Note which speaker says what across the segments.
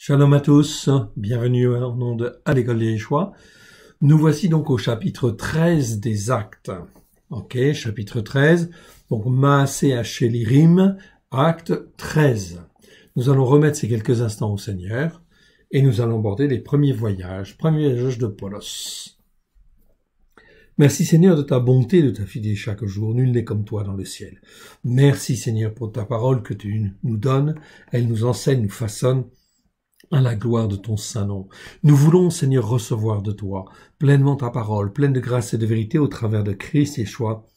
Speaker 1: Shalom à tous, bienvenue au nom de à l'école des Yeshua. Nous voici donc au chapitre 13 des Actes. Ok, chapitre 13, donc Maaseh HaShelirim, acte 13. Nous allons remettre ces quelques instants au Seigneur et nous allons aborder les premiers voyages de Paulos. Merci Seigneur de ta bonté, de ta fidélité chaque jour. Nul n'est comme toi dans le ciel. Merci Seigneur pour ta parole que tu nous donnes. Elle nous enseigne, nous façonne à la gloire de ton saint nom. Nous voulons, Seigneur, recevoir de toi pleinement ta parole, pleine de grâce et de vérité au travers de Christ Yeshua,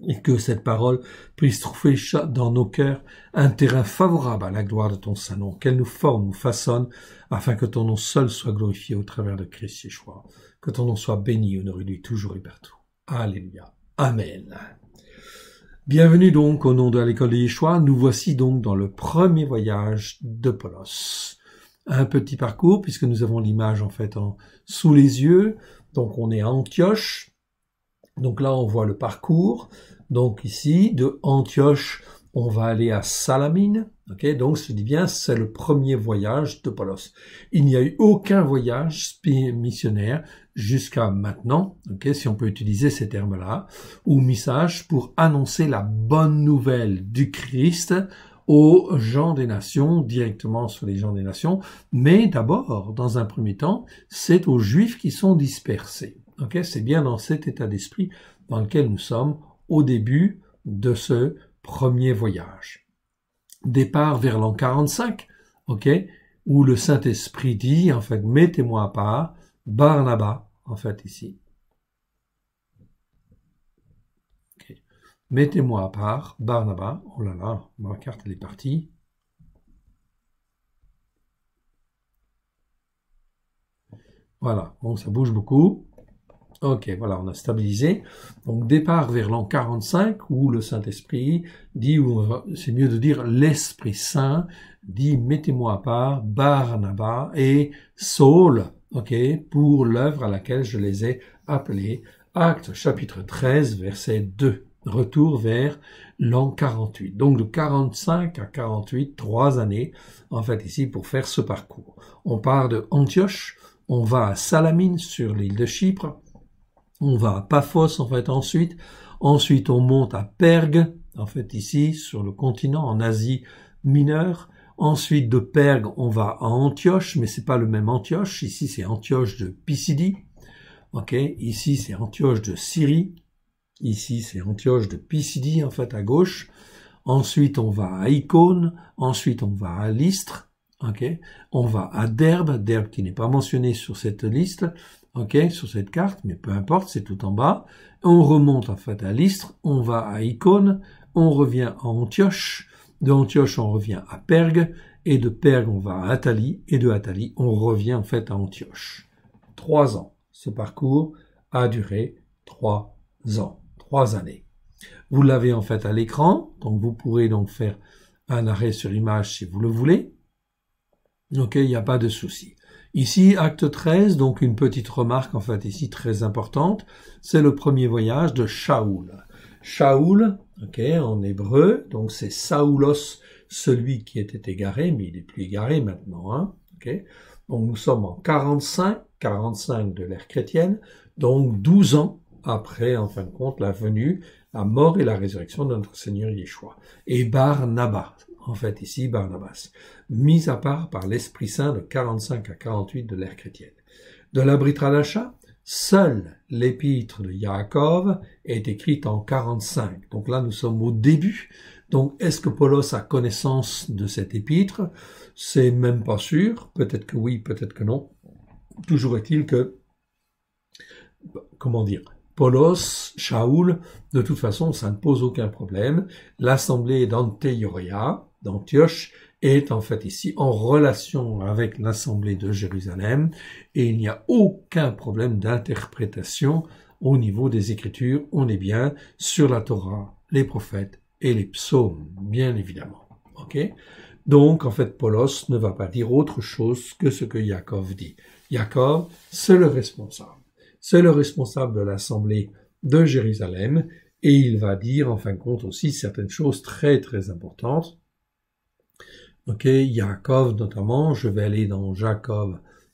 Speaker 1: et que cette parole puisse trouver dans nos cœurs un terrain favorable à la gloire de ton saint nom, qu'elle nous forme, nous façonne, afin que ton nom seul soit glorifié au travers de Christ Yeshua, que ton nom soit béni, honoré lui toujours et partout. Alléluia. Amen. Bienvenue donc au nom de l'école de Yeshua. Nous voici donc dans le premier voyage de Paulos. Un petit parcours, puisque nous avons l'image en fait sous les yeux. Donc on est à Antioche. Donc là on voit le parcours. Donc ici, de Antioche, on va aller à Salamine. Okay, donc je dis bien, c'est le premier voyage de Paulos. Il n'y a eu aucun voyage missionnaire jusqu'à maintenant, okay, si on peut utiliser ces termes-là, ou message pour annoncer la bonne nouvelle du Christ aux gens des nations, directement sur les gens des nations, mais d'abord, dans un premier temps, c'est aux Juifs qui sont dispersés. Okay, c'est bien dans cet état d'esprit dans lequel nous sommes au début de ce premier voyage. Départ vers l'an 45, okay, où le Saint-Esprit dit, en fait, mettez-moi à part Barnabas, en fait, ici. Mettez-moi à part Barnabas. Oh là là, ma carte elle est partie. Voilà, bon ça bouge beaucoup. Ok, voilà, on a stabilisé. Donc départ vers l'an 45 où le Saint-Esprit dit, ou c'est mieux de dire l'Esprit Saint dit mettez-moi à part Barnabas et Saul, ok, pour l'œuvre à laquelle je les ai appelés. Actes chapitre 13 verset 2. Retour vers l'an 48. Donc de 45 à 48, 3 années, en fait, ici, pour faire ce parcours. On part de Antioche, on va à Salamine, sur l'île de Chypre, on va à Paphos, en fait, ensuite on monte à Pergue, en fait, ici, sur le continent, en Asie mineure. Ensuite, de Pergue, on va à Antioche, mais c'est pas le même Antioche. Ici, c'est Antioche de Pisidie. Ok, ici, c'est Antioche de Syrie. Ici, c'est Antioche de Pisidie, en fait, à gauche. Ensuite, on va à Icône. Ensuite, on va à Lystre. Ok. On va à Derbe qui n'est pas mentionné sur cette liste. Ok, sur cette carte, mais peu importe, c'est tout en bas. On remonte, en fait, à Lystre. On va à Icône. On revient à Antioche. De Antioche, on revient à Pergue. Et de Pergue, on va à Athalie. Et de Athalie, on revient, en fait, à Antioche. 3 ans. Ce parcours a duré 3 ans. 3 années. Vous l'avez en fait à l'écran, donc vous pourrez donc faire un arrêt sur image si vous le voulez. Ok, il n'y a pas de souci. Ici, acte 13, donc une petite remarque en fait ici très importante, c'est le premier voyage de Shaoul. Shaoul, ok, en hébreu, donc c'est Saoulos, celui qui était égaré, mais il n'est plus égaré maintenant, hein, ok. Donc nous sommes en 45 de l'ère chrétienne, donc 12 ans après, en fin de compte, la venue, la mort et la résurrection de notre Seigneur Yeshua. Et Barnabas, en fait ici Barnabas, mis à part par l'Esprit Saint de 45 à 48 de l'ère chrétienne. De la Brit Hadasha, seule l'épître de Yaakov est écrite en 45. Donc là, nous sommes au début. Donc, est-ce que Paulos a connaissance de cette épître? C'est même pas sûr. Peut-être que oui, peut-être que non. Toujours est-il que, comment dire, Paulos, Shaoul, de toute façon, ça ne pose aucun problème. L'assemblée d'Antioche, est en fait ici en relation avec l'assemblée de Jérusalem et il n'y a aucun problème d'interprétation au niveau des Écritures. On est bien sur la Torah, les prophètes et les psaumes, bien évidemment. Ok? Donc, en fait, Paulos ne va pas dire autre chose que ce que Yaakov dit. Yaakov, c'est le responsable. C'est le responsable de l'assemblée de Jérusalem et il va dire, en fin de compte, aussi certaines choses très, très importantes. Ok, Yaakov notamment, je vais aller dans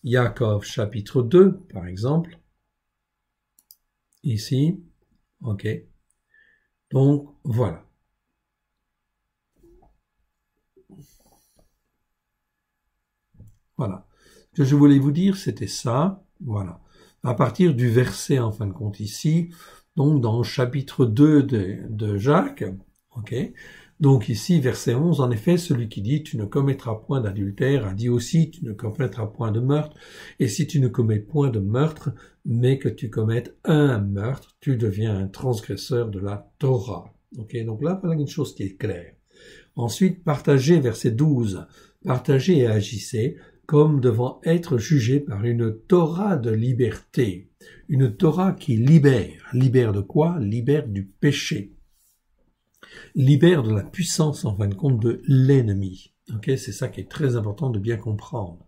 Speaker 1: Yaakov chapitre 2, par exemple. Ici, ok. Donc, voilà. Voilà. Ce que je voulais vous dire, c'était ça. Voilà. À partir du verset, en fin de compte, ici, donc dans le chapitre 2 de Jacques, ok. Donc ici, verset 11, en effet, celui qui dit « Tu ne commettras point d'adultère » a dit aussi « Tu ne commettras point de meurtre ». Et si tu ne commets point de meurtre, mais que tu commettes un meurtre, tu deviens un transgresseur de la Torah. Ok. Donc là, voilà une chose qui est claire. Ensuite, partagez, verset 12, partagez et agissez comme devant être jugé par une Torah de liberté. Une Torah qui libère. Libère de quoi? Libère du péché. Libère de la puissance, en fin de compte, de l'ennemi. Ok, c'est ça qui est très important de bien comprendre.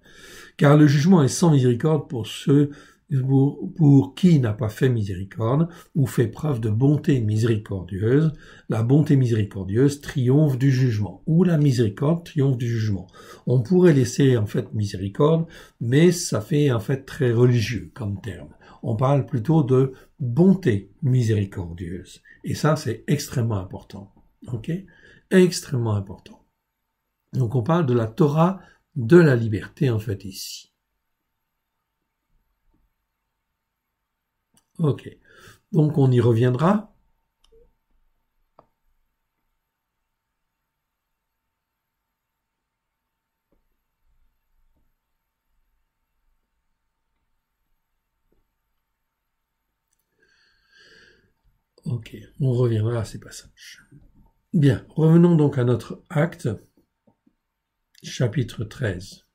Speaker 1: Car le jugement est sans miséricorde pour ceux pour qui n'a pas fait miséricorde ou fait preuve de bonté miséricordieuse. La bonté miséricordieuse triomphe du jugement, ou la miséricorde triomphe du jugement. On pourrait laisser en fait miséricorde, mais ça fait en fait très religieux comme terme. On parle plutôt de bonté miséricordieuse. Et ça, c'est extrêmement important. Ok? Extrêmement important. Donc on parle de la Torah de la liberté en fait ici. Ok, donc on y reviendra. Ok, on reviendra à ces passages. Bien, revenons donc à notre acte, chapitre 13.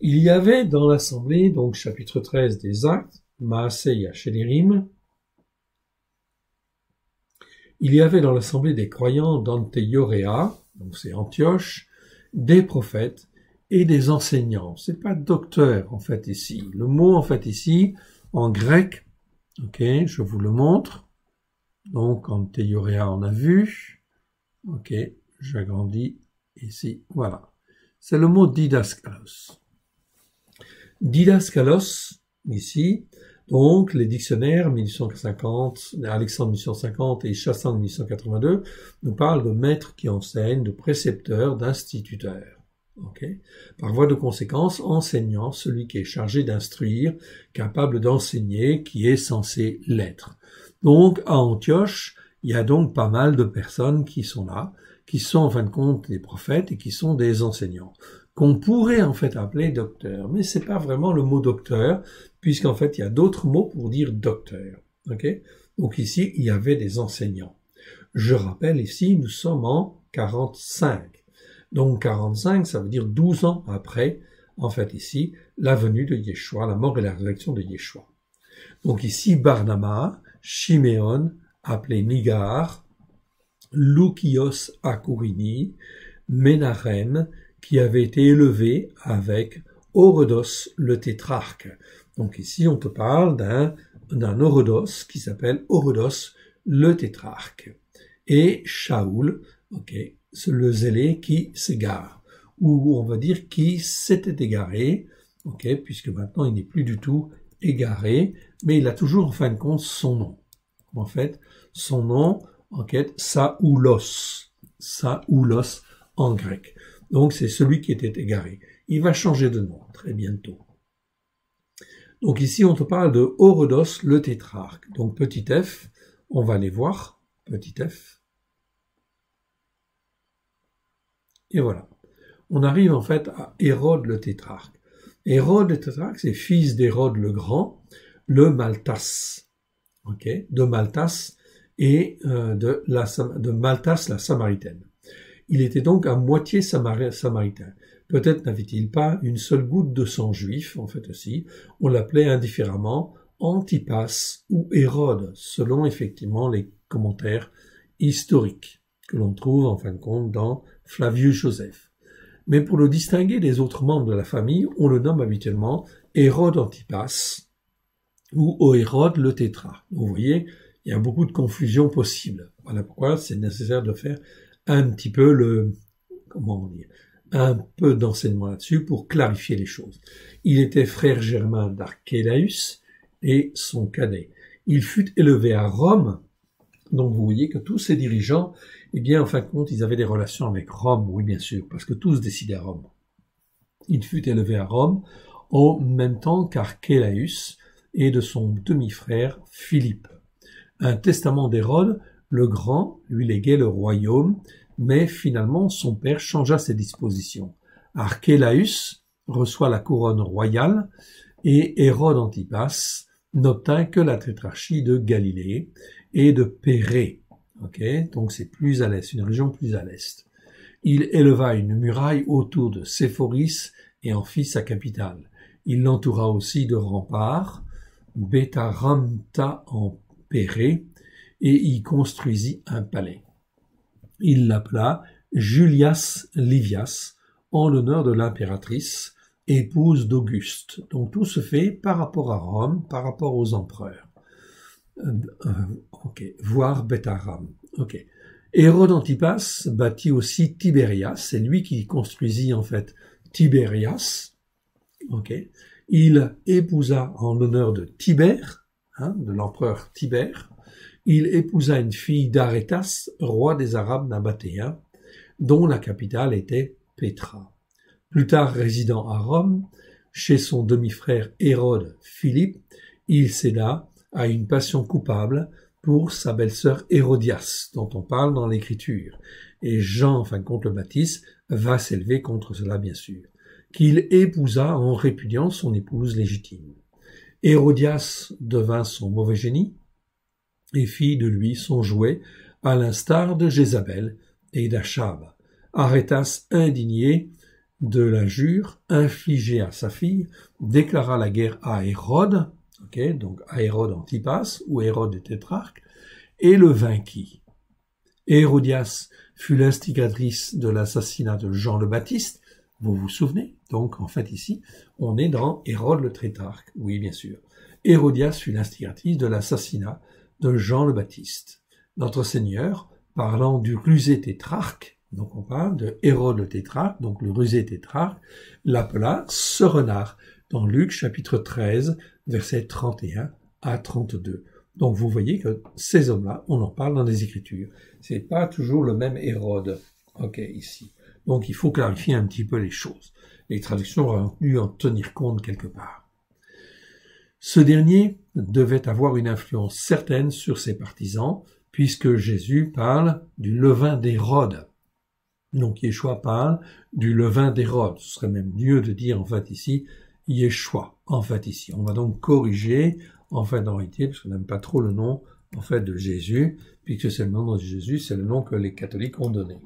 Speaker 1: Il y avait dans l'assemblée, donc chapitre 13 des Actes, Maaseh Yashelirim, il y avait dans l'assemblée des croyants d'Antioréa, donc c'est Antioche, des prophètes et des enseignants. C'est pas docteur en fait ici. Le mot en fait ici, en grec, ok, je vous le montre. Donc Antioréa on a vu. Ok, j'agrandis ici, voilà. C'est le mot didaskalos. Didaskalos, ici, donc les dictionnaires 1850, Alexandre 1850 et Chassin 1882 nous parlent de maître qui enseigne, de précepteur, d'instituteur. Okay. Par voie de conséquence, enseignant, celui qui est chargé d'instruire, capable d'enseigner, qui est censé l'être. Donc à Antioche, il y a donc pas mal de personnes qui sont là, qui sont en fin de compte des prophètes et qui sont des enseignants, qu'on pourrait en fait appeler docteur, mais c'est pas vraiment le mot docteur, puisqu'en fait il y a d'autres mots pour dire docteur. Okay. Donc ici il y avait des enseignants. Je rappelle ici nous sommes en 45. Donc 45 ça veut dire 12 ans après, en fait ici, la venue de Yeshua, la mort et la résurrection de Yeshua. Donc ici Barnaba, Shiméon, appelé Nigar, Loukios Akourini, Ménachem, qui avait été élevé avec Orodos le tétrarque. Donc ici, on te parle d'un Orodos qui s'appelle Orodos le tétrarque. Et Shaoul, ok, c'est le zélé qui s'égare, ou on va dire qui s'était égaré, ok, puisque maintenant il n'est plus du tout égaré, mais il a toujours en fin de compte son nom. En fait, son nom, en fait, Saoulos en grec. Donc c'est celui qui était égaré. Il va changer de nom très bientôt. Donc ici on te parle de Orodos le tétrarque. Donc petit f, on va les voir, petit f. Et voilà. On arrive en fait à Hérode le tétrarque. Hérode le tétrarque, c'est fils d'Hérode le Grand, le Maltas. Ok, de Maltas et de Maltas la Samaritaine. Il était donc à moitié samaritain. Peut-être n'avait-il pas une seule goutte de sang juif, en fait aussi. On l'appelait indifféremment Antipas ou Hérode, selon effectivement les commentaires historiques que l'on trouve en fin de compte dans Flavius Joseph. Mais pour le distinguer des autres membres de la famille, on le nomme habituellement Hérode Antipas ou au Hérode le tétrarque. Vous voyez, il y a beaucoup de confusion possible. Voilà pourquoi c'est nécessaire de faire un petit peu un peu d'enseignement là-dessus pour clarifier les choses. Il était frère germain d'Archélaüs et son cadet. Il fut élevé à Rome. Donc vous voyez que tous ces dirigeants, eh bien, en fin de compte, ils avaient des relations avec Rome, oui bien sûr, parce que tous décidaient à Rome. Il fut élevé à Rome en même temps qu'Archélaüs et de son demi-frère Philippe. Un testament d'Hérode, le Grand, lui léguait le royaume, mais finalement son père changea ses dispositions. Archélaüs reçoit la couronne royale et Hérode Antipas n'obtint que la tétrarchie de Galilée et de Pérée. Donc c'est plus à l'est, une région plus à l'est. Il éleva une muraille autour de Séphoris et en fit sa capitale. Il l'entoura aussi de remparts, Betharamta en Pérée, et y construisit un palais. Il l'appela Julias Livias, en l'honneur de l'impératrice, épouse d'Auguste. Donc tout se fait par rapport à Rome, par rapport aux empereurs. Voire Betharam. Hérode Antipas bâtit aussi Tibérias, c'est lui qui construisit en fait Tibérias. Il épousa en l'honneur de Tibère, de l'empereur Tibère. Il épousa une fille d'Arétas, roi des Arabes nabatéens, dont la capitale était Pétra. Plus tard résidant à Rome, chez son demi-frère Hérode Philippe, il céda à une passion coupable pour sa belle-sœur Hérodias, dont on parle dans l'Écriture. Et Jean, en fin de compte, le Baptiste, va s'élever contre cela, bien sûr, qu'il épousa en répudiant son épouse légitime. Hérodias devint son mauvais génie et fit de lui son jouet, à l'instar de Jézabel et d'Achab. Arétas, indigné de l'injure infligée à sa fille, déclara la guerre à Hérode, donc à Hérode Antipas ou Hérode le tétrarque, et le vainquit. Hérodias fut l'instigatrice de l'assassinat de Jean le Baptiste, vous vous souvenez? Donc en fait ici, on est dans Hérode le tétrarque, oui bien sûr. Hérodias fut l'instigatrice de l'assassinat de Jean le Baptiste. Notre Seigneur, parlant du rusé tétrarque, donc on parle de Hérode le tétrarque, donc le rusé tétrarque, l'appela ce renard, dans Luc chapitre 13, versets 31 à 32. Donc vous voyez que ces hommes-là, on en parle dans les Écritures. C'est pas toujours le même Hérode, ici. Donc il faut clarifier un petit peu les choses. Les traductions auraient dû en tenir compte quelque part. Ce dernier devait avoir une influence certaine sur ses partisans, puisque Jésus parle du levain d'Hérode. Donc Yeshua parle du levain d'Hérode. Ce serait même mieux de dire en fait ici Yeshua, en fait ici. On va donc corriger, en fait en réalité, parce qu'on n'aime pas trop le nom en fait de Jésus, puisque c'est le nom de Jésus, c'est le nom que les catholiques ont donné.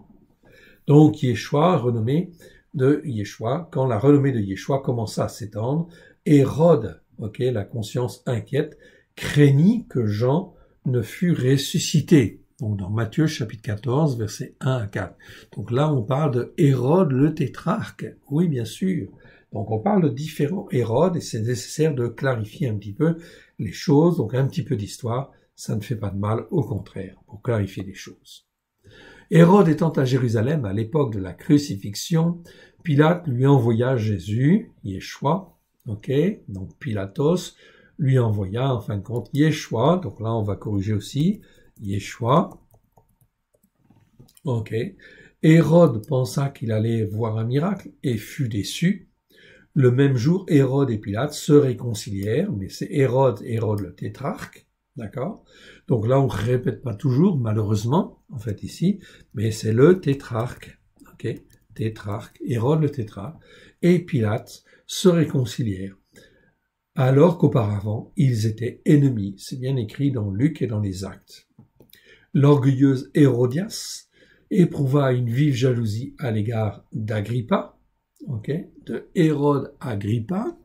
Speaker 1: Donc Yeshua, renommé de Yeshua, quand la renommée de Yeshua commença à s'étendre, Hérode, la conscience inquiète, craignit que Jean ne fût ressuscité. Donc dans Matthieu chapitre 14, versets 1 à 4. Donc là on parle de Hérode le tétrarque. Oui, bien sûr. Donc on parle de différents Hérodes et c'est nécessaire de clarifier un petit peu les choses. Donc un petit peu d'histoire, ça ne fait pas de mal, au contraire, pour clarifier les choses. Hérode étant à Jérusalem à l'époque de la crucifixion, Pilate lui envoya Jésus, Yeshua, donc Pilatos lui envoya en fin de compte Yeshua, donc là on va corriger aussi, Yeshua, Hérode pensa qu'il allait voir un miracle et fut déçu. Le même jour, Hérode et Pilate se réconcilièrent, mais c'est Hérode le tétrarque, d'accord? Donc là, on ne répète pas toujours, malheureusement, en fait ici, mais c'est le tétrarque, tétrarque, Hérode le tétrarque, et Pilate se réconcilièrent, alors qu'auparavant, ils étaient ennemis. C'est bien écrit dans Luc et dans les Actes. L'orgueilleuse Hérodias éprouva une vive jalousie à l'égard d'Agrippa, de Hérode Agrippa,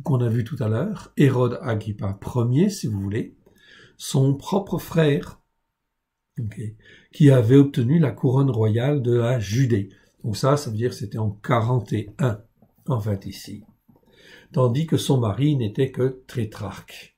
Speaker 1: qu'on a vu tout à l'heure, Hérode Agrippa Ier, si vous voulez, son propre frère, qui avait obtenu la couronne royale de la Judée. Donc ça veut dire que c'était en 41, en fait, ici. tandis que son mari n'était que tétrarque.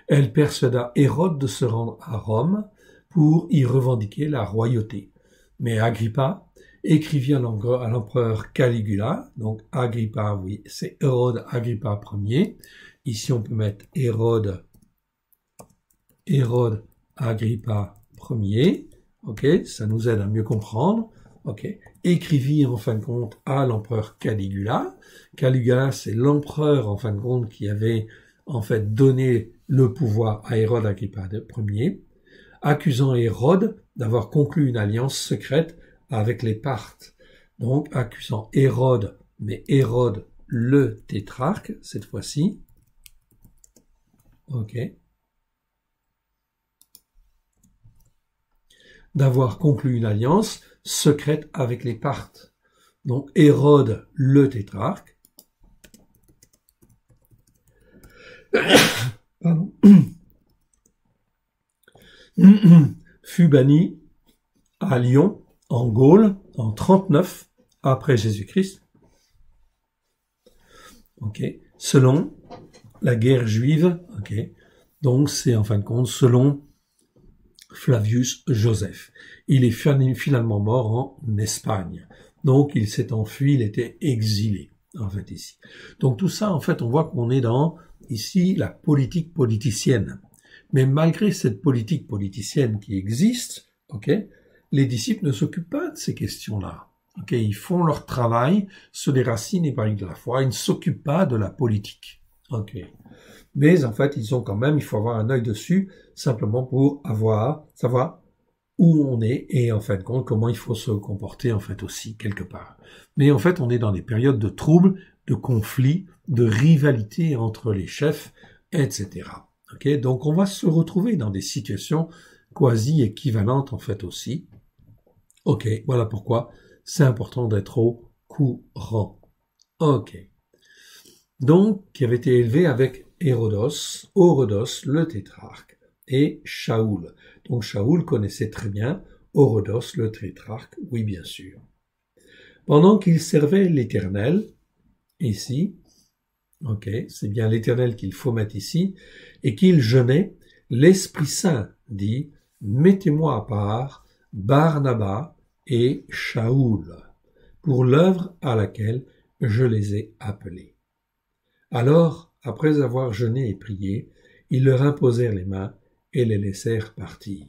Speaker 1: Elle persuada Hérode de se rendre à Rome pour y revendiquer la royauté. Mais Agrippa écrivit à l'empereur Caligula, donc Agrippa, oui, c'est Hérode Agrippa Ier. Ici, on peut mettre Hérode Agrippa Ier. Ok, ça nous aide à mieux comprendre. Ok, écrivit en fin de compte à l'empereur Caligula. Caligula, c'est l'empereur en fin de compte qui avait en fait donné le pouvoir à Hérode Agrippa Ier, accusant Hérode d'avoir conclu une alliance secrète avec les Parthes. Donc, accusant Hérode, mais Hérode le tétrarque, cette fois-ci. Ok. D'avoir conclu une alliance secrète avec les Parthes. Donc, Hérode le tétrarque. Pardon. Fut banni à Lyon, en Gaule, en 39 après Jésus-Christ. Ok, selon la guerre juive. Ok, donc c'est en fin de compte selon Flavius Joseph. Il est finalement mort en Espagne. Donc il s'est enfui, il était exilé en fait ici. Donc tout ça en fait on voit qu'on est dans ici la politique politicienne. Mais malgré cette politique politicienne qui existe, ok, les disciples ne s'occupent pas de ces questions-là. Ok, ils font leur travail sur les racines hébraïques de la foi. Ils ne s'occupent pas de la politique. Ok, mais en fait, ils ont quand même, il faut avoir un œil dessus, simplement pour savoir où on est et en fin de compte comment il faut se comporter en fait aussi quelque part. Mais en fait, on est dans des périodes de troubles, de conflits, de rivalité entre les chefs, etc. Ok, donc on va se retrouver dans des situations quasi équivalentes en fait aussi. Ok, voilà pourquoi c'est important d'être au courant. Ok. Donc, qui avait été élevé avec Orodos le tétrarque, et Shaoul. Donc Shaoul connaissait très bien Orodos le tétrarque, oui bien sûr. Pendant qu'il servait l'Éternel, ici, ok, c'est bien l'Éternel qu'il faut mettre ici, et qu'il jeûnait, l'Esprit Saint dit, mettez-moi à part Barnabas et Shaoul, pour l'œuvre à laquelle je les ai appelés. Alors, après avoir jeûné et prié, ils leur imposèrent les mains et les laissèrent partir.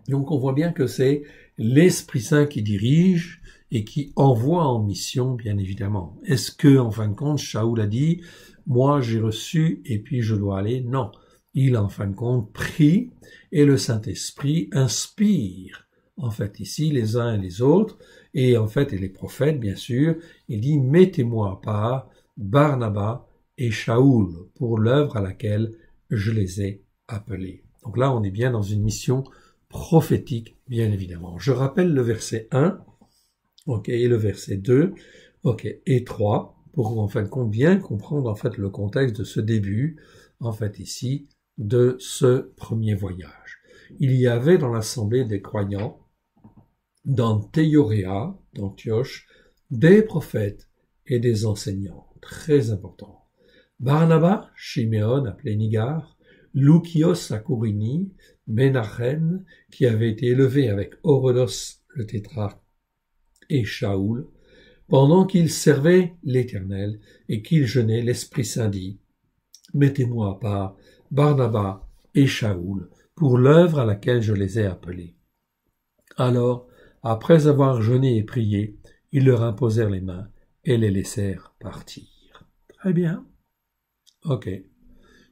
Speaker 1: Donc on voit bien que c'est l'Esprit Saint qui dirige et qui envoie en mission, bien évidemment. Est-ce que, en fin de compte, Shaoul a dit « moi j'ai reçu et puis je dois aller » Non. Il, en fin de compte, prie et le Saint-Esprit inspire, en fait, ici, les uns et les autres, et en fait, et les prophètes, bien sûr, il dit « mettez-moi à part Barnabas et Shaoul pour l'œuvre à laquelle je les ai appelés. » Donc là, on est bien dans une mission prophétique, bien évidemment. Je rappelle le verset 1, ok, et le verset 2, ok, et 3, pour en fin de compte bien comprendre en fait le contexte de ce début, en fait ici, de ce premier voyage. Il y avait dans l'assemblée des croyants, d'Antioréa, d'Antioche, des prophètes et des enseignants, très importants. Barnabas, Shiméon appelé Nigar, Loukios à Kourini, Ménachem, qui avait été élevé avec Orodos le tétrarque, et Shaoul, pendant qu'ils servaient l'Éternel et qu'ils jeûnaient, l'Esprit Saint dit, « Mettez-moi à part Barnabas et Shaoul pour l'œuvre à laquelle je les ai appelés. » Alors, après avoir jeûné et prié, ils leur imposèrent les mains et les laissèrent partir. Très bien. Ok.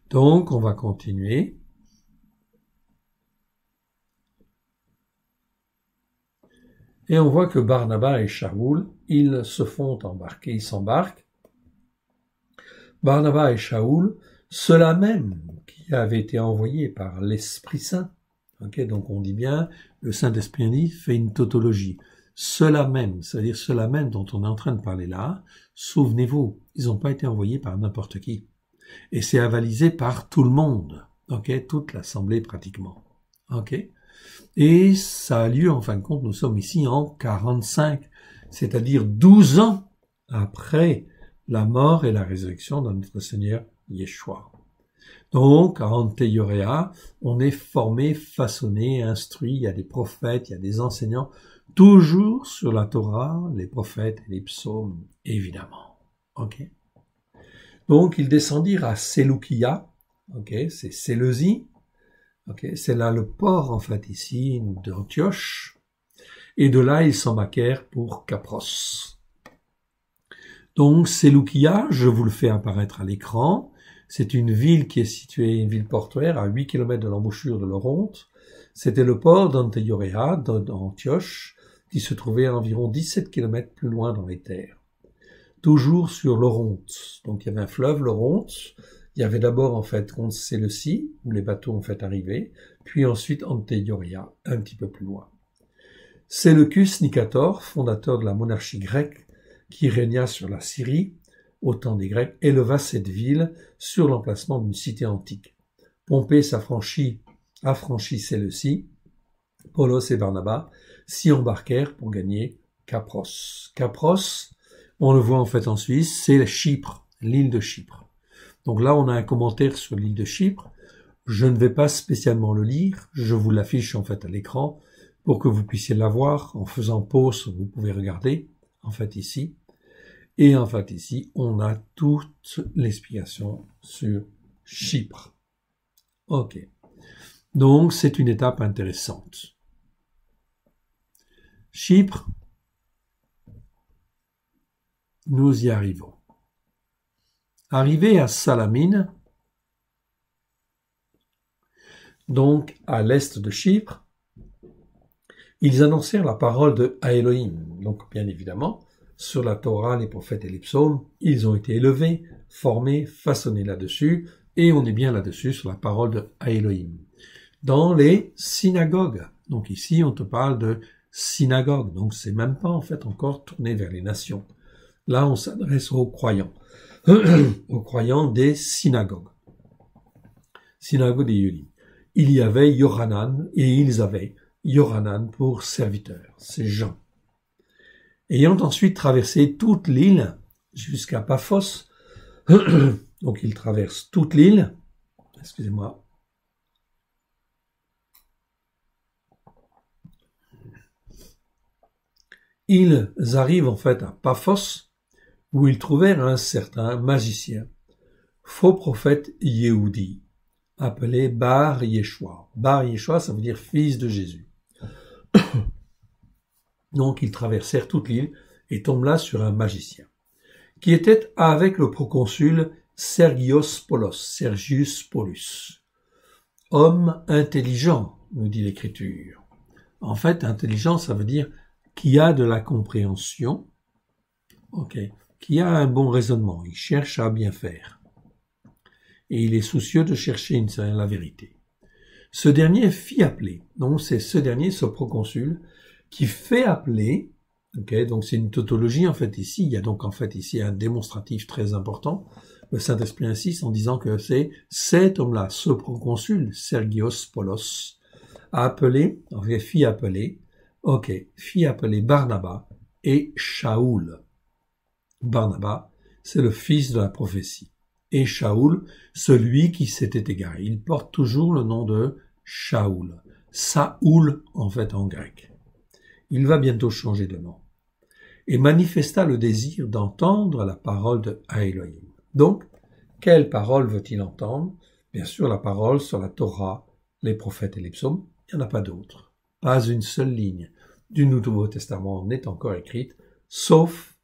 Speaker 1: Donc, on va continuer. Et on voit que Barnabas et Shaoul, ils se font embarquer, ils s'embarquent. Barnabas et Shaoul, ceux-là même qui avaient été envoyés par l'Esprit Saint. Ok, donc on dit bien, le Saint-Esprit fait une tautologie. Ceux-là même, c'est-à-dire ceux-là même dont on est en train de parler là, souvenez-vous, ils n'ont pas été envoyés par n'importe qui. Et c'est avalisé par tout le monde. Ok, toute l'assemblée pratiquement. Ok. Et ça a lieu, en fin de compte, nous sommes ici en 45, c'est-à-dire 12 ans après la mort et la résurrection de notre Seigneur Yeshua. Donc, à Anteioréa, on est formé, façonné, instruit, il y a des prophètes, il y a des enseignants, toujours sur la Torah, les prophètes et les psaumes, évidemment. Ok. Donc, ils descendirent à Seleukia, ok, c'est Séleusie, ok, c'est là le port, en fait, ici, d'Antioche, et de là, ils s'embarquèrent pour Capros. Donc, Seleukia, je vous le fais apparaître à l'écran, c'est une ville qui est située, une ville portuaire, à 8 km de l'embouchure de l'Oronte. C'était le port d'Anteioréa, d'Antioche, qui se trouvait à environ 17 km plus loin dans les terres. Toujours sur l'Oronte. Donc il y avait un fleuve, l'Oronte. Il y avait d'abord en fait Séleucie, où les bateaux en fait arrivaient, puis ensuite Anteioréa, un petit peu plus loin. Séleucus Nicator, fondateur de la monarchie grecque, qui régna sur la Syrie, au temps des Grecs, éleva cette ville sur l'emplacement d'une cité antique. Pompée affranchit Séleucie. Paulos et Barnabas s'y embarquèrent pour gagner Capros. Capros, on le voit en fait en Suisse, c'est Chypre, l'île de Chypre. Donc là, on a un commentaire sur l'île de Chypre. Je ne vais pas spécialement le lire, je vous l'affiche en fait à l'écran pour que vous puissiez la voir. En faisant pause, vous pouvez regarder, en fait ici. Et en fait ici, on a toute l'explication sur Chypre. Ok. Donc, c'est une étape intéressante. Chypre, nous y arrivons. Arrivé à Salamine, donc à l'est de Chypre, ils annoncèrent la parole de Elohim. Donc, bien évidemment, sur la Torah, les prophètes et les psaumes, ils ont été élevés, formés, façonnés là-dessus, et on est bien là-dessus sur la parole de Elohim. Dans les synagogues. Donc ici, on te parle de synagogue. Donc c'est même pas en fait encore tourné vers les nations. Là, on s'adresse aux croyants. Aux croyants des synagogues. Synagogue des Yudim. Il y avait Yohanan, et ils avaient Yohanan pour serviteur. C'est Jean. Ayant ensuite traversé toute l'île jusqu'à Paphos, donc ils traversent toute l'île, excusez-moi, ils arrivent en fait à Paphos, où ils trouvèrent un certain magicien, faux prophète Yehudi, appelé Bar Yeshua. Bar Yeshua, ça veut dire fils de Jésus. Donc ils traversèrent toute l'île et tombent là sur un magicien, qui était avec le proconsul Sergius Paulus. Homme intelligent, nous dit l'Écriture. En fait, intelligent, ça veut dire qui a de la compréhension, qui a un bon raisonnement, il cherche à bien faire. Et il est soucieux de chercher la vérité. Ce dernier fit appeler, donc c'est ce proconsul, qui fait appeler, donc c'est une tautologie en fait ici, il y a donc en fait ici un démonstratif très important, le Saint-Esprit insiste en disant que c'est cet homme-là, ce proconsul, Sergios Paulos, fit appeler Barnabas et Shaoul. Barnabas, c'est le fils de la prophétie. Et Shaoul, celui qui s'était égaré. Il porte toujours le nom de Shaoul. Saoul, en fait, en grec. Il va bientôt changer de nom. Et manifesta le désir d'entendre la parole de Elohim. Donc, quelle parole veut-il entendre? Bien sûr, la parole sur la Torah, les prophètes et les psaumes. Il n'y en a pas d'autre. Pas une seule ligne du Nouveau Testament n'est encore écrite, sauf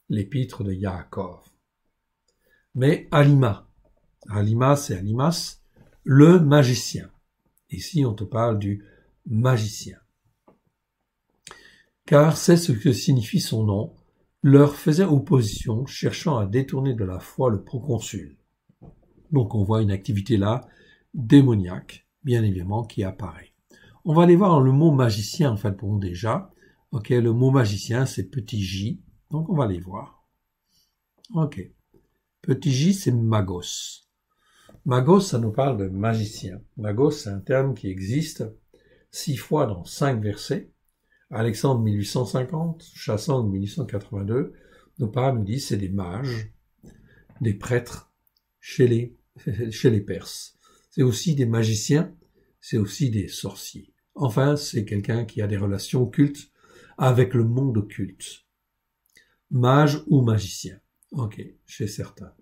Speaker 1: l'épître de Yaakov. Mais Alima, c'est Alimas, le magicien. Ici, on te parle du magicien. Car c'est ce que signifie son nom, leur faisait opposition, cherchant à détourner de la foi le proconsul. Donc on voit une activité là, démoniaque, bien évidemment, qui apparaît. On va aller voir le mot magicien, en fait, bon déjà. Le mot magicien, c'est petit j, donc on va aller voir. Petit j, c'est magos. Magos, ça nous parle de magicien. Magos, c'est un terme qui existe 6 fois dans 5 versets. Alexandre 1850, Chassan 1882, nous dit c'est des mages, des prêtres chez les Perses. C'est aussi des magiciens, c'est aussi des sorciers. Enfin, c'est quelqu'un qui a des relations occultes avec le monde occulte. Mage ou magicien. Ok, chez certains.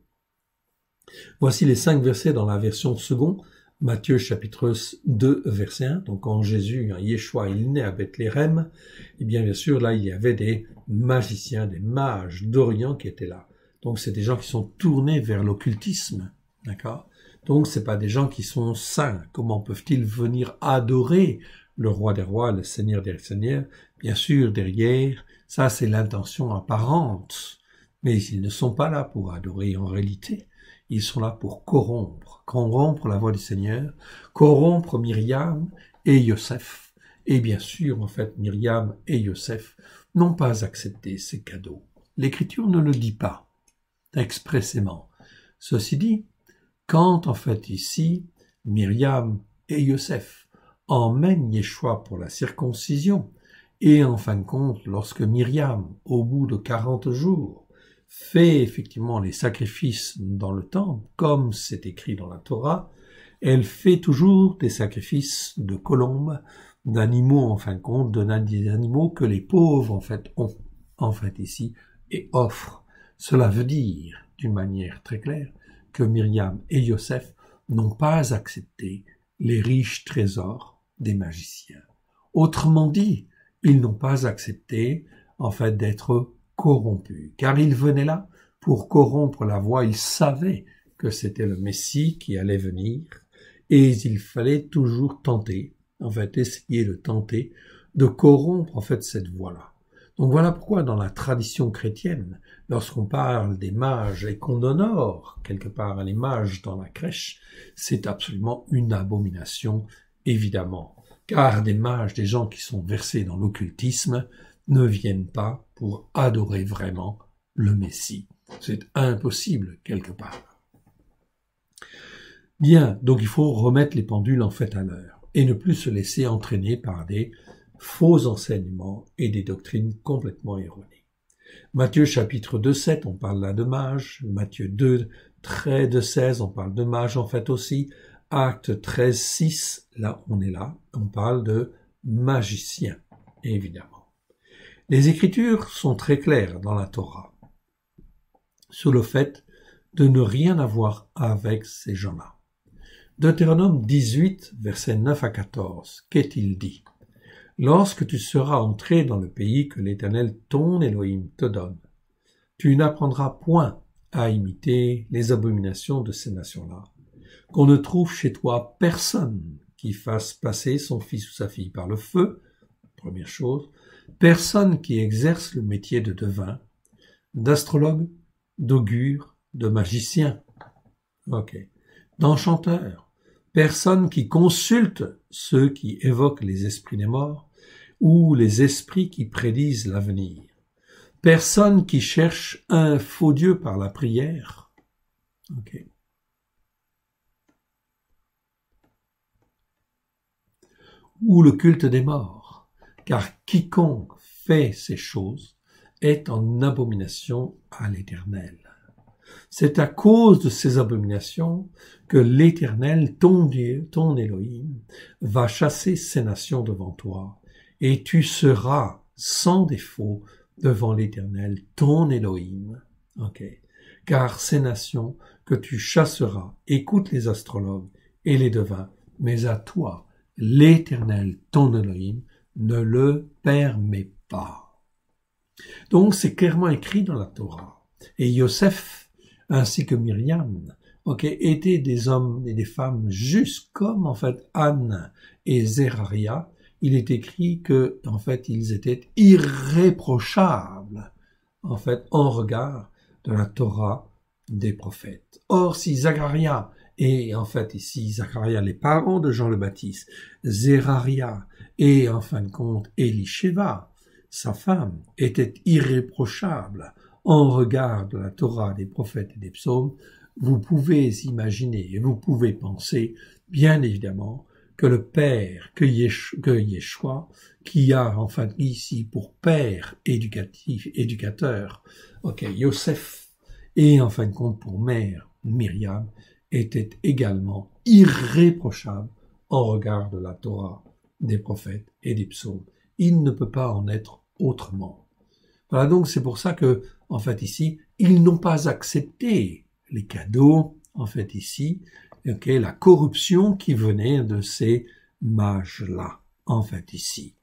Speaker 1: Voici les 5 versets dans la version seconde, Matthieu chapitre 2, verset 1. Donc quand Jésus, Yeshua, il naît à Bethléem, et bien sûr là il y avait des magiciens, des mages d'Orient qui étaient là. Donc c'est des gens qui sont tournés vers l'occultisme, d'accord? Donc c'est pas des gens qui sont saints. Comment peuvent-ils venir adorer le roi des rois, le seigneur des seigneurs? Bien sûr, derrière, ça c'est l'intention apparente, mais ils ne sont pas là pour adorer en réalité. Ils sont là pour corrompre la voix du Seigneur, corrompre Myriam et Yosef. Et bien sûr, en fait, Myriam et Yosef n'ont pas accepté ces cadeaux. L'Écriture ne le dit pas expressément. Ceci dit, quand en fait ici, Myriam et Yosef emmènent Yeshua pour la circoncision, et en fin de compte, lorsque Myriam, au bout de 40 jours, fait effectivement les sacrifices dans le temple, comme c'est écrit dans la Torah, elle fait toujours des sacrifices de colombes, d'animaux en fin de compte, des animaux que les pauvres en fait ont, en fait ici, et offrent. Cela veut dire, d'une manière très claire, que Myriam et Yosef n'ont pas accepté les riches trésors des magiciens. Autrement dit, ils n'ont pas accepté en fait d'être corrompus, car ils venaient là pour corrompre la voie. Ils savaient que c'était le Messie qui allait venir, et il fallait toujours tenter, en fait essayer de tenter de corrompre en fait cette voie-là. Donc voilà pourquoi dans la tradition chrétienne, lorsqu'on parle des mages et qu'on honore quelque part les mages dans la crèche, c'est absolument une abomination, évidemment, car des mages, des gens qui sont versés dans l'occultisme, ne viennent pas pour adorer vraiment le Messie. C'est impossible quelque part. Bien, donc il faut remettre les pendules en fait à l'heure et ne plus se laisser entraîner par des faux enseignements et des doctrines complètement erronées. Matthieu chapitre 2, 7, on parle là de mages. Matthieu 2, 13, 16, on parle de mages en fait aussi. Acte 13, 6, là on est là, on parle de magiciens, évidemment. Les Écritures sont très claires dans la Torah sur le fait de ne rien avoir avec ces gens-là. Deutéronome 18, versets 9 à 14, qu'est-il dit? Lorsque tu seras entré dans le pays que l'Éternel ton Elohim te donne, tu n'apprendras point à imiter les abominations de ces nations-là, qu'on ne trouve chez toi personne qui fasse passer son fils ou sa fille par le feu, première chose, personne qui exerce le métier de devin, d'astrologue, d'augure, de magicien, d'enchanteur, personne qui consulte ceux qui évoquent les esprits des morts ou les esprits qui prédisent l'avenir, personne qui cherche un faux Dieu par la prière, ou le culte des morts, car quiconque fait ces choses est en abomination à l'Éternel. C'est à cause de ces abominations que l'Éternel, ton Dieu, ton Elohim, va chasser ces nations devant toi, et tu seras sans défaut devant l'Éternel, ton Elohim. Car ces nations que tu chasseras écoutent les astrologues et les devins, mais à toi, l'Éternel, ton Elohim, ne le permet pas. Donc c'est clairement écrit dans la Torah. Et Yosef, ainsi que Myriam, étaient des hommes et des femmes justes, comme en fait Anne et Zeraria. Il est écrit que en fait ils étaient irréprochables en fait en regard de la Torah des prophètes. Or si Zacharia et en fait ici Zacharia, les parents de Jean le Baptiste, Zeraria et en fin de compte Élisheva, sa femme, étaient irréprochables en regard de la Torah des prophètes et des psaumes, vous pouvez imaginer et vous pouvez penser, bien évidemment, que le Père, que Yeshua, qui a enfin ici pour Père éducateur, Yosef, et en fin de compte pour mère, Myriam était également irréprochable en regard de la Torah, des prophètes et des psaumes. Il ne peut pas en être autrement. Voilà, donc c'est pour ça que, en fait, ici, ils n'ont pas accepté les cadeaux, en fait, ici, la corruption qui venait de ces mages-là, en fait, ici.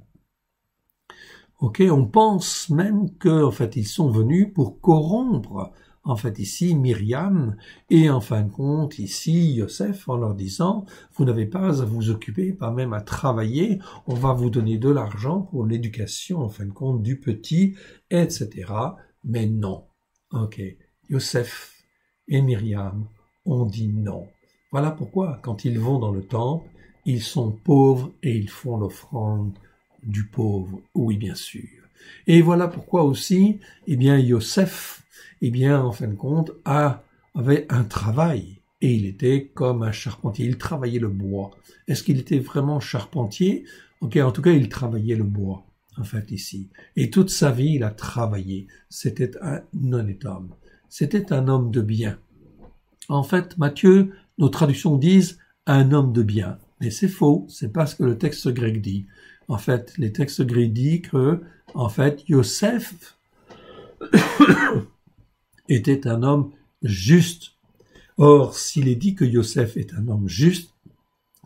Speaker 1: On pense même que, en fait, ils sont venus pour corrompre, en fait, ici, Myriam, et en fin de compte, ici, Yosef, en leur disant, vous n'avez pas à vous occuper, pas même à travailler, on va vous donner de l'argent pour l'éducation, en fin de compte, du petit, etc. Mais non. Yosef et Myriam ont dit non. Voilà pourquoi, quand ils vont dans le temple, ils sont pauvres et ils font l'offrande du pauvre, oui, bien sûr. Et voilà pourquoi aussi, Yosef, en fin de compte, avait un travail. Et il était comme un charpentier. Il travaillait le bois. Est-ce qu'il était vraiment charpentier? En tout cas, il travaillait le bois, en fait, ici. Et toute sa vie, il a travaillé. C'était un honnête homme. C'était un homme de bien. En fait, Matthieu, nos traductions disent un homme de bien. Mais c'est faux. C'est pas ce que le texte grec dit. En fait, les textes grecs disent que, en fait, Yosef était un homme juste. Or, s'il est dit que Yosef est un homme juste,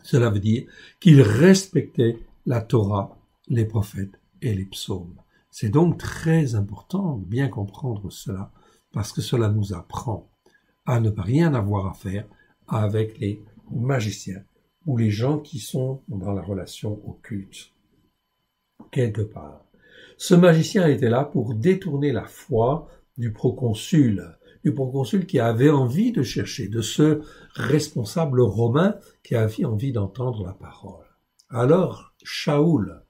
Speaker 1: cela veut dire qu'il respectait la Torah, les prophètes et les psaumes. C'est donc très important de bien comprendre cela, parce que cela nous apprend à ne pas rien avoir à faire avec les magiciens ou les gens qui sont dans la relation occulte. Quelque part. Ce magicien était là pour détourner la foi du proconsul qui avait envie de chercher, de ce responsable romain qui avait envie d'entendre la parole. Alors, Shaoul,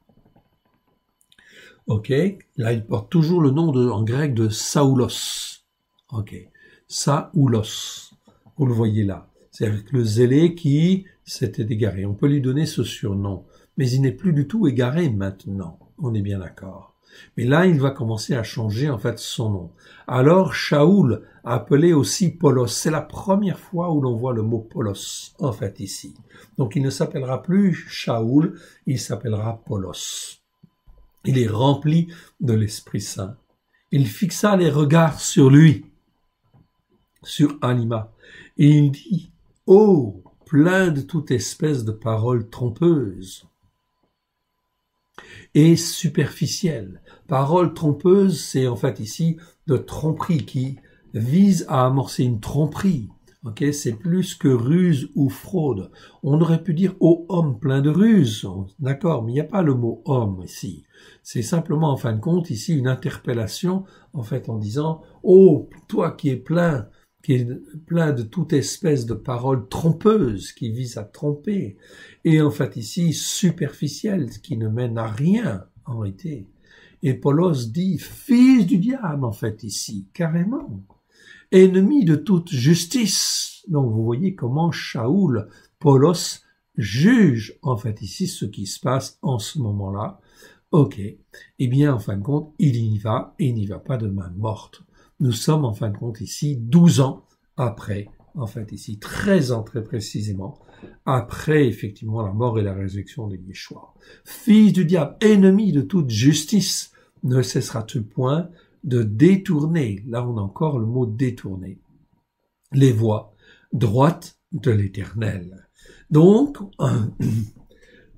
Speaker 1: là il porte toujours le nom en grec de Saoulos, Saoulos, vous le voyez là, c'est-à-dire que le zélé qui s'était égaré, on peut lui donner ce surnom, mais il n'est plus du tout égaré maintenant, on est bien d'accord. Mais là, il va commencer à changer en fait son nom. Alors, Shaoul, appelé aussi Polos, c'est la première fois où l'on voit le mot Polos, en fait, ici. Donc, il ne s'appellera plus Shaoul, il s'appellera Polos. Il est rempli de l'Esprit Saint. Il fixa les regards sur lui, sur Anima, et il dit, « Oh, plein de toute espèce de paroles trompeuses et superficielles. » Parole trompeuse, c'est en fait ici de tromperie qui vise à amorcer une tromperie. C'est plus que ruse ou fraude. On aurait pu dire « oh homme plein de ruse », d'accord, mais il n'y a pas le mot « homme » ici. C'est simplement en fin de compte ici une interpellation en fait en disant « oh, toi qui es plein de toute espèce de paroles trompeuses qui visent à tromper, et en fait ici superficielles qui ne mènent à rien en réalité. » Et Paulos dit, fils du diable, en fait, ici, carrément. Ennemi de toute justice. Donc, vous voyez comment Shaoul, Paulos, juge, en fait, ici, ce qui se passe en ce moment-là. En fin de compte, il y va, et il n'y va pas de main morte. Nous sommes, en fin de compte, ici, 12 ans après, en fait, ici, 13 ans très précisément, après, effectivement, la mort et la résurrection de Yeshua. Fils du diable, ennemi de toute justice, ne cessera-t-il point de détourner, là on a encore le mot détourner, les voies droites de l'Éternel. Donc,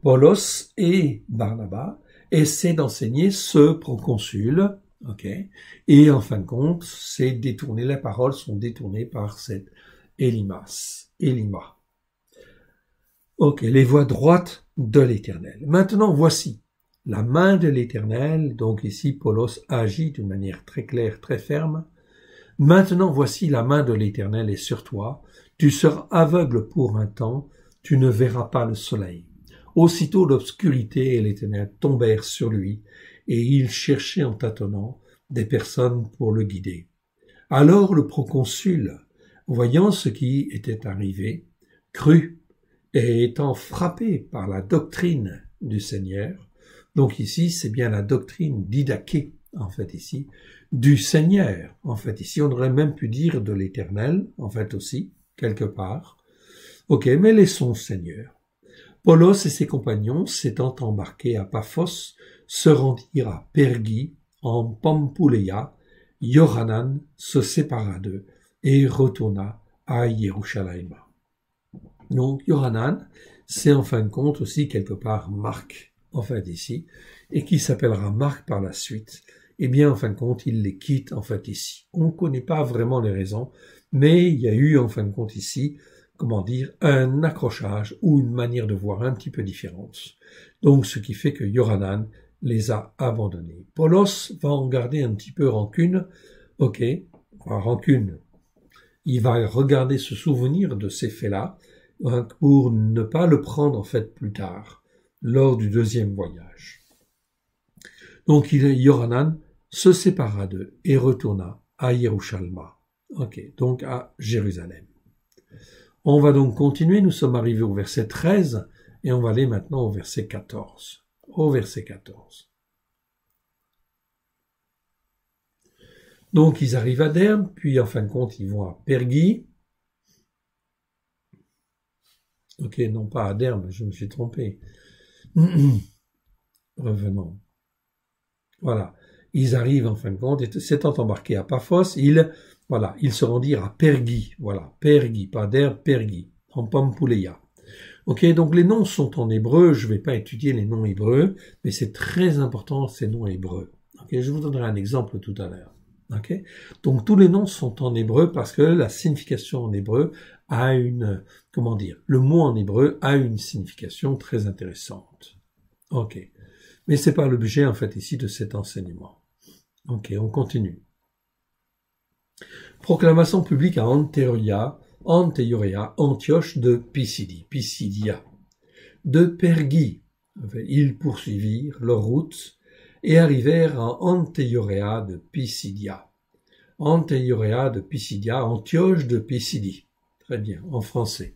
Speaker 1: Paulos et Barnabas essaient d'enseigner ce proconsul, et en fin de compte, c'est détourné, les paroles sont détournées par cette Élima. Les voies droites de l'Éternel. Maintenant, voici la main de l'Éternel. Donc ici, Paulos agit d'une manière très claire, très ferme. Maintenant, voici la main de l'Éternel est sur toi. Tu seras aveugle pour un temps. Tu ne verras pas le soleil. Aussitôt l'obscurité et l'Éternel tombèrent sur lui, et il cherchait en tâtonnant des personnes pour le guider. Alors le proconsul, voyant ce qui était arrivé, crut, et étant frappé par la doctrine du Seigneur, donc ici c'est bien la doctrine d'Idaké, en fait ici, du Seigneur. En fait, ici, on aurait même pu dire de l'Éternel, en fait aussi, quelque part. Ok, mais laissons Seigneur. Paulos et ses compagnons, s'étant embarqués à Paphos, se rendirent à Pergui, en Pampouléa. Yohanan se sépara d'eux et retourna à Jérusalem. Donc, Yohanan, c'est en fin de compte aussi quelque part Marc, en fait ici, et qui s'appellera Marc par la suite. Eh bien, en fin de compte, il les quitte en fait ici. On ne connaît pas vraiment les raisons, mais il y a eu en fin de compte ici, comment dire, un accrochage ou une manière de voir un petit peu différente. Donc, ce qui fait que Yohanan les a abandonnés. Paulos va en garder un petit peu rancune, ok, enfin, rancune. Il va regarder ce souvenir de ces faits-là pour ne pas le prendre en fait plus tard, lors du deuxième voyage. Donc, Yohanan se sépara d'eux et retourna à Jérusalem. Ok, donc à Jérusalem. On va donc continuer, nous sommes arrivés au verset 13 et on va aller maintenant au verset 14. Au verset 14. Donc ils arrivent à Derbe, puis en fin de compte ils vont à Pergui. Ok, non pas à Derbe, je me suis trompé. Revenons. Voilà, ils arrivent en fin de compte, et s'étant embarqués à Paphos, ils se rendirent à Pergui. Voilà, Pergui, pas Derbe, Pergui, en Pampouléa. Ok, donc les noms sont en hébreu, je ne vais pas étudier les noms hébreux, mais c'est très important ces noms hébreux. Ok, je vous donnerai un exemple tout à l'heure. Ok, donc tous les noms sont en hébreu parce que la signification en hébreu a une, comment dire, le mot en hébreu a une signification très intéressante. Ok, mais c'est pas l'objet en fait ici de cet enseignement. Ok, on continue. Proclamation publique à Antiochia, Antioche de Pisidia. De Pergui, ils poursuivirent leur route et arrivèrent à Antiochia de Pisidia. Antiochia de Pisidia, Antioche de Pisidie. Très bien, en français.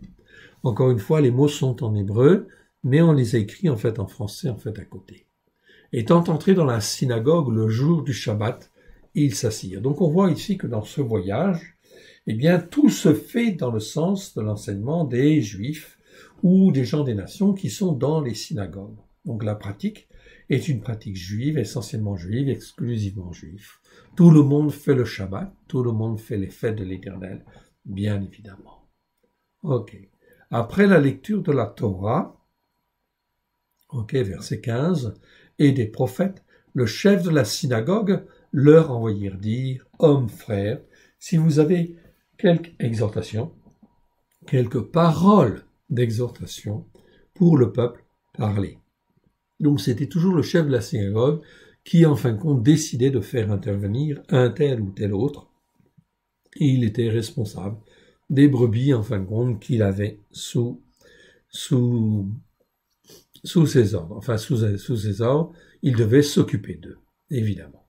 Speaker 1: Encore une fois, les mots sont en hébreu, mais on les a écrits en fait en français en fait à côté. Étant entrés dans la synagogue le jour du Shabbat, ils s'assirent. Donc on voit ici que dans ce voyage, eh bien tout se fait dans le sens de l'enseignement des Juifs ou des gens des nations qui sont dans les synagogues. Donc la pratique est une pratique juive, essentiellement juive, exclusivement juive. Tout le monde fait le Shabbat, tout le monde fait les fêtes de l'Éternel, bien évidemment. Ok. Après la lecture de la Torah, ok, verset 15, et des prophètes, le chef de la synagogue leur envoyèrent dire, hommes frères, si vous avez quelque exhortation, quelques paroles d'exhortation pour le peuple, parlez. Donc c'était toujours le chef de la synagogue qui, en fin de compte, décidait de faire intervenir un tel ou tel autre, et il était responsable des brebis, en fin de compte, qu'il avait sous ses ordres. Enfin, sous ses ordres, il devait s'occuper d'eux, évidemment.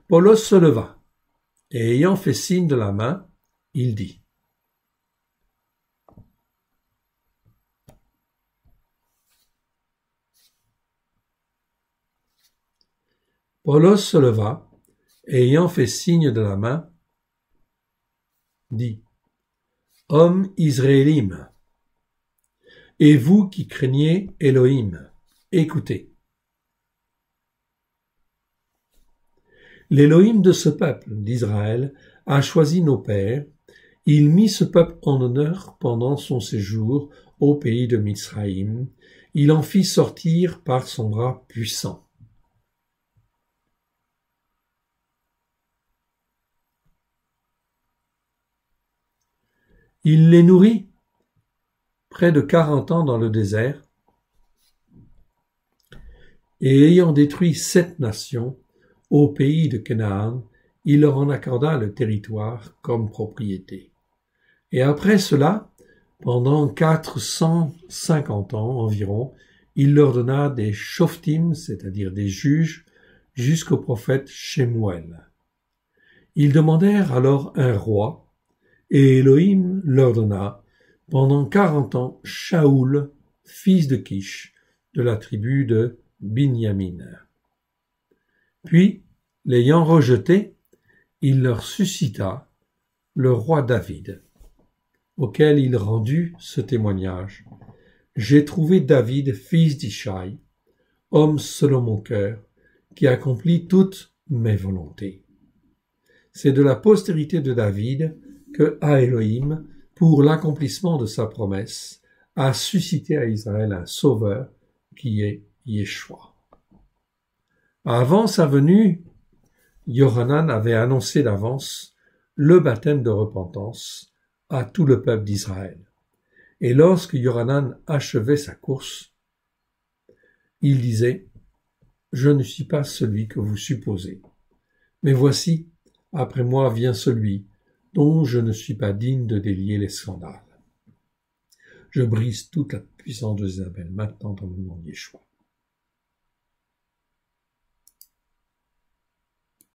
Speaker 1: Paulos se leva, et ayant fait signe de la main, il dit. Paulos se leva, et ayant fait signe de la main, dit. Hommes Israélim, et vous qui craignez Elohim, écoutez. L'Élohim de ce peuple d'Israël a choisi nos pères, il mit ce peuple en honneur pendant son séjour au pays de Mitsraïm, il en fit sortir par son bras puissant. Il les nourrit près de 40 ans dans le désert, et ayant détruit 7 nations, au pays de Canaan, il leur en accorda le territoire comme propriété. Et après cela, pendant 450 ans environ, il leur donna des shoftim, c'est-à-dire des juges, jusqu'au prophète Shemuel. Ils demandèrent alors un roi, et Elohim leur donna, pendant 40 ans, Shaoul, fils de Kish, de la tribu de Binyamin. Puis, l'ayant rejeté, il leur suscita le roi David, auquel il rendit ce témoignage. J'ai trouvé David, fils d'Ishaï, homme selon mon cœur, qui accomplit toutes mes volontés. C'est de la postérité de David que Elohim, pour l'accomplissement de sa promesse, a suscité à Israël un sauveur qui est Yeshua. Avant sa venue, Yohanan avait annoncé d'avance le baptême de repentance à tout le peuple d'Israël. Et lorsque Yohanan achevait sa course, il disait « Je ne suis pas celui que vous supposez, mais voici, après moi vient celui dont je ne suis pas digne de délier les scandales. Je brise toute la puissance de Jézabel maintenant dans le nom de Yeshua. »